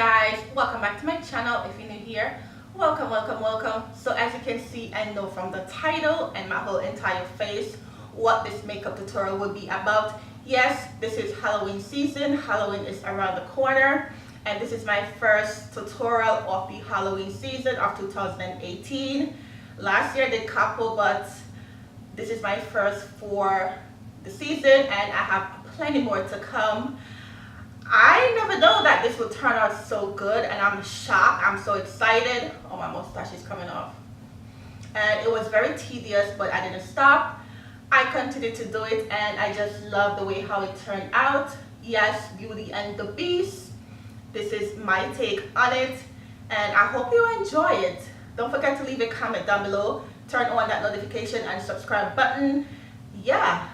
guys, welcome back to my channel. If you're new here, welcome. So as you can see and know from the title and my whole entire face what this makeup tutorial will be about. Yes, this is Halloween season. Halloween is around the corner, and this is my first tutorial of the Halloween season of 2018. Last year I did couple, but this is my first for the season, and I have plenty more to come. I never know that this would turn out so good, and I'm shocked. I'm so excited. Oh, my mustache is coming off. And it was very tedious, but I didn't stop. I continued to do it, and I just love the way how it turned out. Yes, Beauty and the Beast. This is my take on it, and I hope you enjoy it. Don't forget to leave a comment down below. Turn on that notification and subscribe button. Yeah,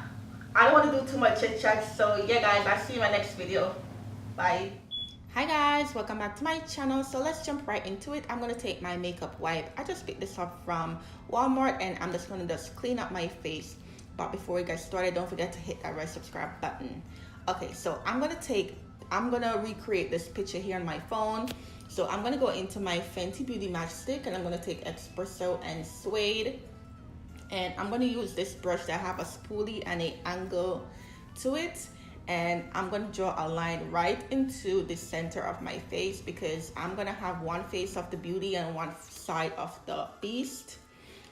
I don't want to do too much chit chat, so yeah guys, I'll see you in my next video. Bye. Hi guys, welcome back to my channel. So let's jump right into it. I'm going to take my makeup wipe. I just picked this up from Walmart, and I'm just going to clean up my face. But before we get started, don't forget to hit that red subscribe button. Okay, so I'm going to recreate this picture here on my phone. So I'm going to go into my Fenty Beauty Matchstick, and I'm going to take Expresso and Suade. And I'm going to use this brush that have a spoolie and an angle to it. And I'm going to draw a line right into the center of my face, because I'm going to have one face of the Beauty and one side of the Beast.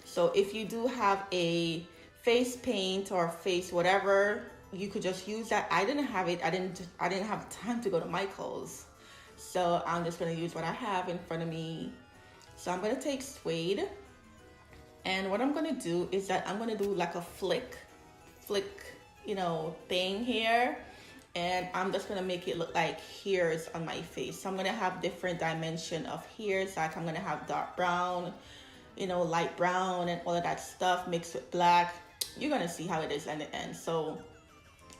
So if you do have a face paint or face whatever, you could just use that. I didn't have it. I didn't have time to go to Michael's, so I'm just going to use what I have in front of me. So I'm going to take Suede, and what I'm going to do is that I'm going to do like a flick thing here, and I'm just gonna make it look like hairs on my face. So I'm gonna have different dimension of hairs. Like I'm gonna have dark brown, light brown, and all of that stuff mixed with black. You're gonna see how it is at the end. So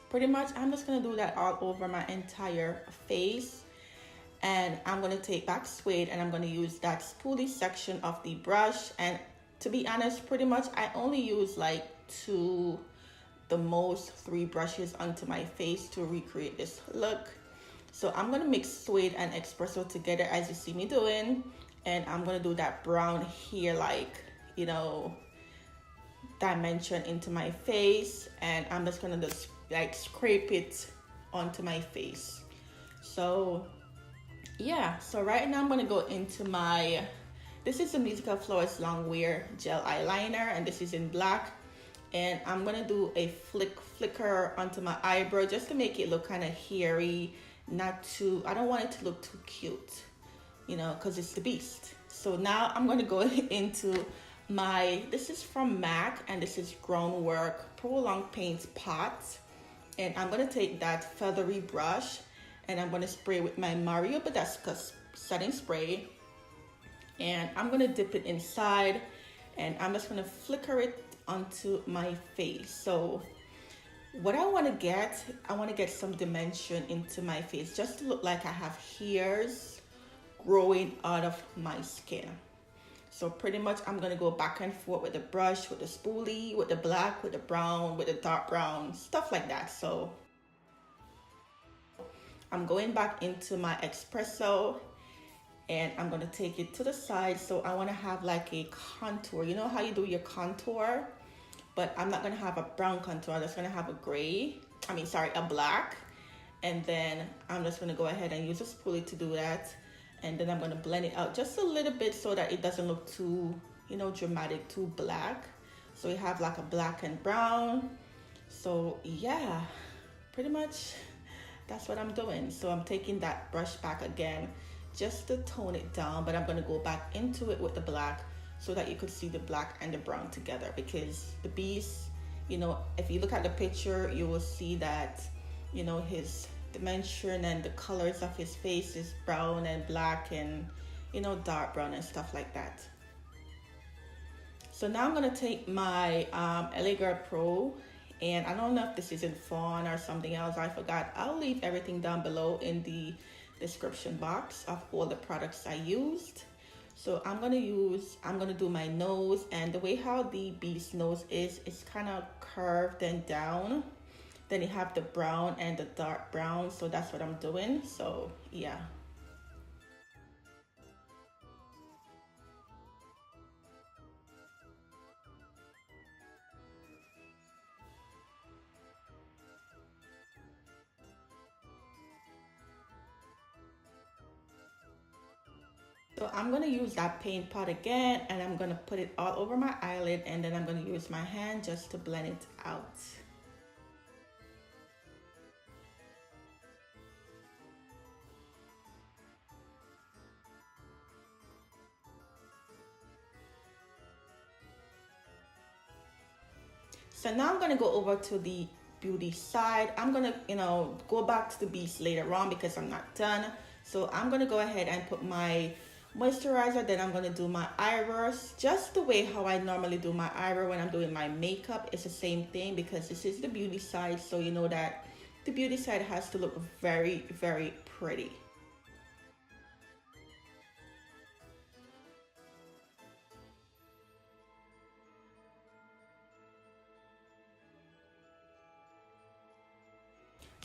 pretty much I'm just gonna do that all over my entire face. And I'm gonna take back Suede, and I'm gonna use that spoolie section of the brush. And to be honest, pretty much I only use like the most 3 brushes onto my face to recreate this look. So I'm gonna mix Suede and Expresso together as you see me doing, and I'm gonna do that brown hair dimension into my face, and I'm just gonna just like scrape it onto my face. So yeah, so right now I'm gonna go into this is the Musical Flowers Longwear Gel Eyeliner, and this is in black. And I'm gonna do a flicker onto my eyebrow just to make it look kind of hairy, I don't want it to look too cute, because it's the Beast. So now I'm gonna go into this is from Mac, and this is Groundwork Prolonged Paint Pot. And I'm gonna take that feathery brush, and I'm gonna spray with my bedescus setting spray. And I'm gonna dip it inside, and I'm just gonna flicker it onto my face. So what I want to get some dimension into my face, just to look like I have hairs growing out of my skin. So pretty much I'm going to go back and forth with the brush, with the spoolie, with the black, with the brown, with the dark brown, stuff like that. So I'm going back into my Expresso, and I'm going to take it to the side. So I want to have like a contour. You know how you do your contour? But I'm not going to have a brown contour. I'm just going to have a black. And then I'm just going to go ahead and use a spoolie to do that. And then I'm going to blend it out just a little bit so that it doesn't look too, dramatic, too black. So we have like a black and brown. So yeah, pretty much that's what I'm doing. So I'm taking that brush back again just to tone it down, but I'm going to go back into it with the black so that you could see the black and the brown together, because the Beast, if you look at the picture, you will see that, his dimension and the colors of his face is brown and black and, dark brown and stuff like that. So now I'm going to take my LA Girl Pro, and I don't know if this is in fawn or something else. I forgot. I'll leave everything down below in the description box of all the products I used. So I'm gonna do my nose, and the way how the Beast nose is, it's kind of curved and down. Then you have the brown and the dark brown, so that's what I'm doing. So yeah. So I'm going to use that paint pot again, and I'm going to put it all over my eyelid, and then I'm going to use my hand just to blend it out. So now I'm going to go over to the beauty side. I'm going to, go back to the beast later on because I'm not done. So I'm going to go ahead and put my moisturizer, then I'm going to do my eyebrows just the way how I normally do my eyebrow when I'm doing my makeup. It's the same thing because this is the beauty side, so you know that the beauty side has to look very, very pretty.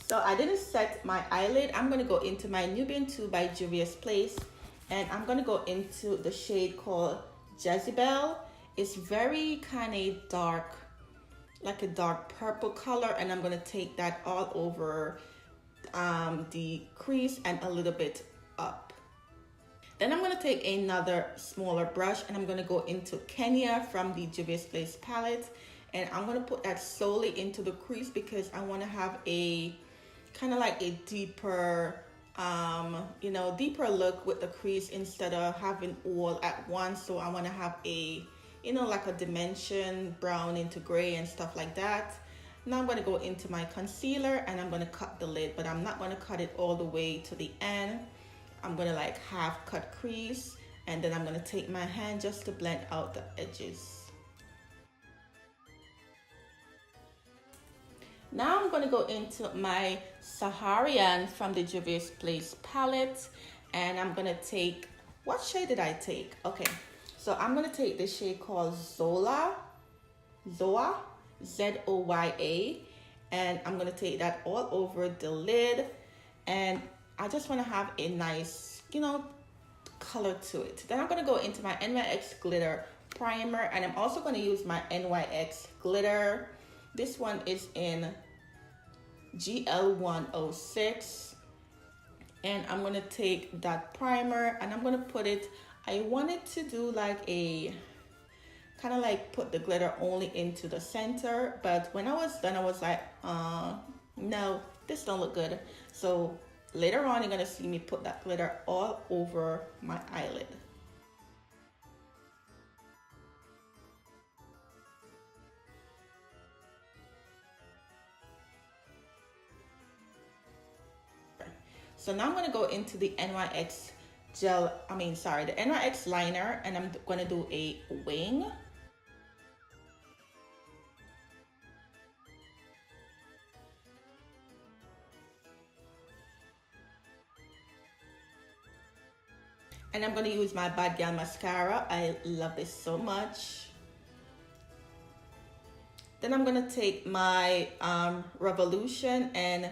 So I didn't set my eyelid. I'm going to go into my Nubien 2 by Juvias Place, and I'm going to go into the shade called Jezebel. It's very kind of dark, like a dark purple color, and I'm going to take that all over the crease and a little bit up. Then I'm going to take another smaller brush, and I'm going to go into Kenya from the Juvias Place palette, and I'm going to put that solely into the crease because I want to have a kind of like a deeper deeper look with the crease instead of having all at once. So I want to have a like a dimension brown into gray and stuff like that. Now I'm going to go into my concealer, and I'm going to cut the lid, but I'm not going to cut it all the way to the end. I'm going to like half cut crease, and then I'm going to take my hand just to blend out the edges. Now I'm going to go into my Saharian from the Juvias Place palette, and I'm going to take, what shade did I take? Okay, so I'm going to take this shade called Zoya, Z-O-Y-A, and I'm going to take that all over the lid, and I just want to have a nice, color to it. Then I'm going to go into my NYX glitter primer, and I'm also going to use my NYX glitter. This one is in GL106, and I'm going to take that primer and I'm going to put it, I wanted to do like a kind of like put the glitter only into the center, but when I was done I was like no, this don't look good. So later on you're going to see me put that glitter all over my eyelid. So now I'm going to go into the NYX the NYX liner, and I'm going to do a wing. And I'm going to use my Bad Gal mascara. I love this so much. Then I'm going to take my Revelotion, and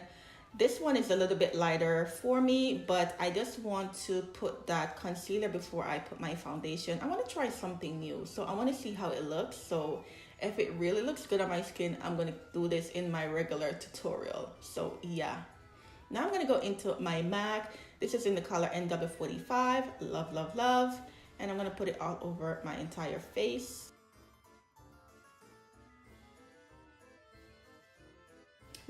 this one is a little bit lighter for me, but I just want to put that concealer before I put my foundation. I want to try something new, so I want to see how it looks. So if it really looks good on my skin, I'm going to do this in my regular tutorial. So yeah. Now I'm going to go into my MAC. This is in the color NW45. Love, love, love. And I'm going to put it all over my entire face.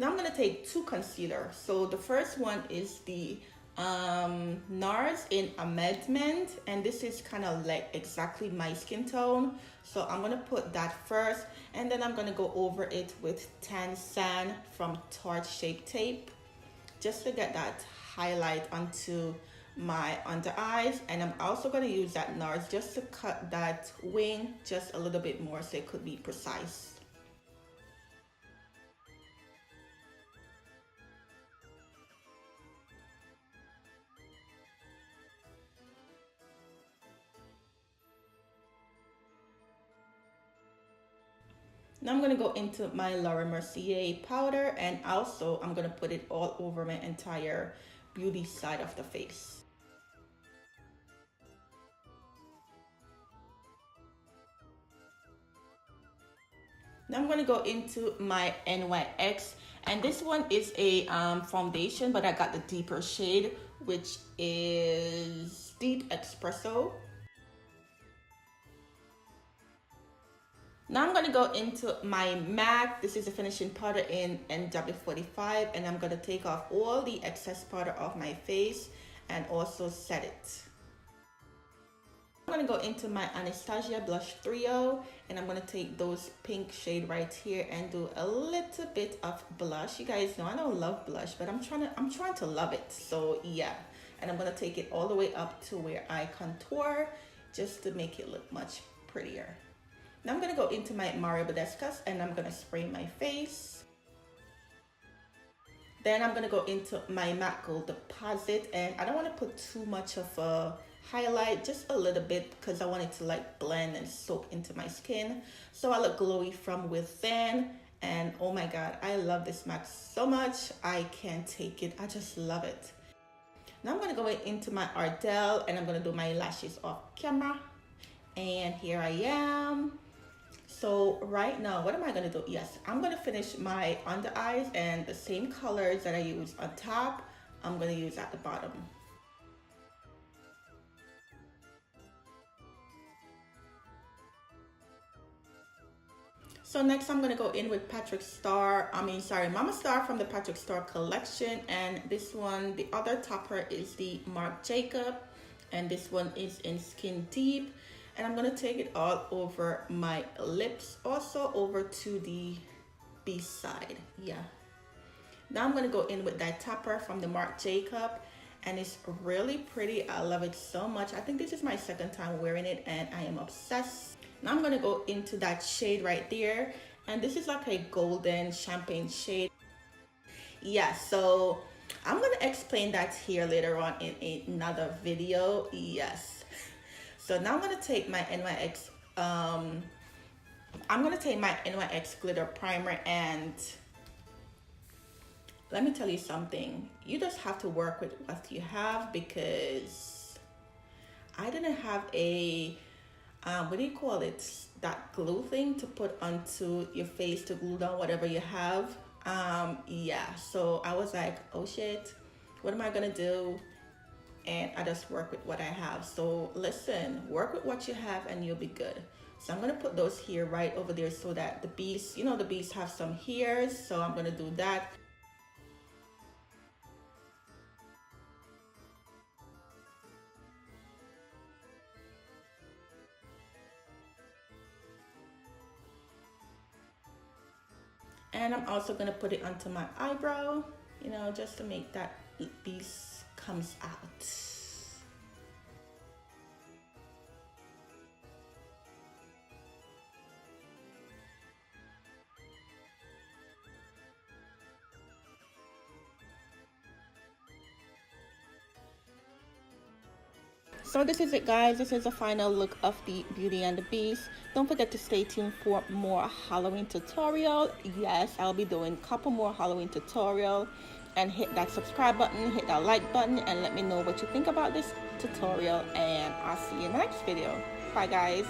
Now I'm going to take two concealers. So the first one is the NARS in Amendment, and this is kind of like exactly my skin tone. So I'm going to put that first, and then I'm going to go over it with Tan Sand from Tarte Shape Tape, just to get that highlight onto my under eyes. And I'm also going to use that NARS just to cut that wing just a little bit more so it could be precise. Now I'm going to go into my Laura Mercier powder, and also I'm going to put it all over my entire beauty side of the face. Now I'm going to go into my NYX, and this one is a foundation, but I got the deeper shade which is deep espresso. Now I'm going to go into my MAC. This is a finishing powder in NW45, and I'm going to take off all the excess powder off my face and also set it. I'm going to go into my Anastasia Blush 3.0, and I'm going to take those pink shade right here and do a little bit of blush. You guys know I don't love blush, but I'm trying to love it. So yeah, and I'm going to take it all the way up to where I contour just to make it look much prettier. Now I'm going to go into my bedescus and I'm going to spray my face. Then I'm going to go into my MAC Gold Deposit, and I don't want to put too much of a highlight, just a little bit, because I want it to like blend and soak into my skin so I look glowy from within. And oh my god, I love this MAC so much. I can't take it. I just love it. Now I'm going to go into my Ardell and I'm going to do my lashes off camera. And here I am. So right now, what am I going to do? Yes, I'm going to finish my under eyes, and the same colors that I use on top, I'm going to use at the bottom. So next I'm going to go in with Mama Star from the Patrick Star collection. And this one, the other topper is the Marc Jacub. And this one is in Skin Deep. And I'm going to take it all over my lips, also over to the B side. Yeah. Now I'm going to go in with that topper from the Marc Jacub. And it's really pretty. I love it so much. I think this is my second time wearing it and I am obsessed. Now I'm going to go into that shade right there. And this is like a golden champagne shade. Yeah, so I'm going to explain that here later on in another video. Yes. So now I'm going to take my NYX, glitter primer, and let me tell you something. You just have to work with what you have, because I didn't have a, what do you call it? That glue thing to put onto your face to glue down whatever you have. Yeah, so I was like, oh shit, what am I going to do? And I just work with what I have. So listen, work with what you have and you'll be good. So I'm going to put those here right over there so that the bees, you know, the bees have some hairs. So I'm going to do that. And I'm also going to put it onto my eyebrow, you know, just to make that piece comes out. So this is it, guys. This is the final look of the Beauty and the Beast. Don't forget to stay tuned for more Halloween tutorial. Yes, I'll be doing a couple more Halloween tutorial. And hit that subscribe button, hit that like button, and let me know what you think about this tutorial. And I'll see you in the next video. Bye, guys.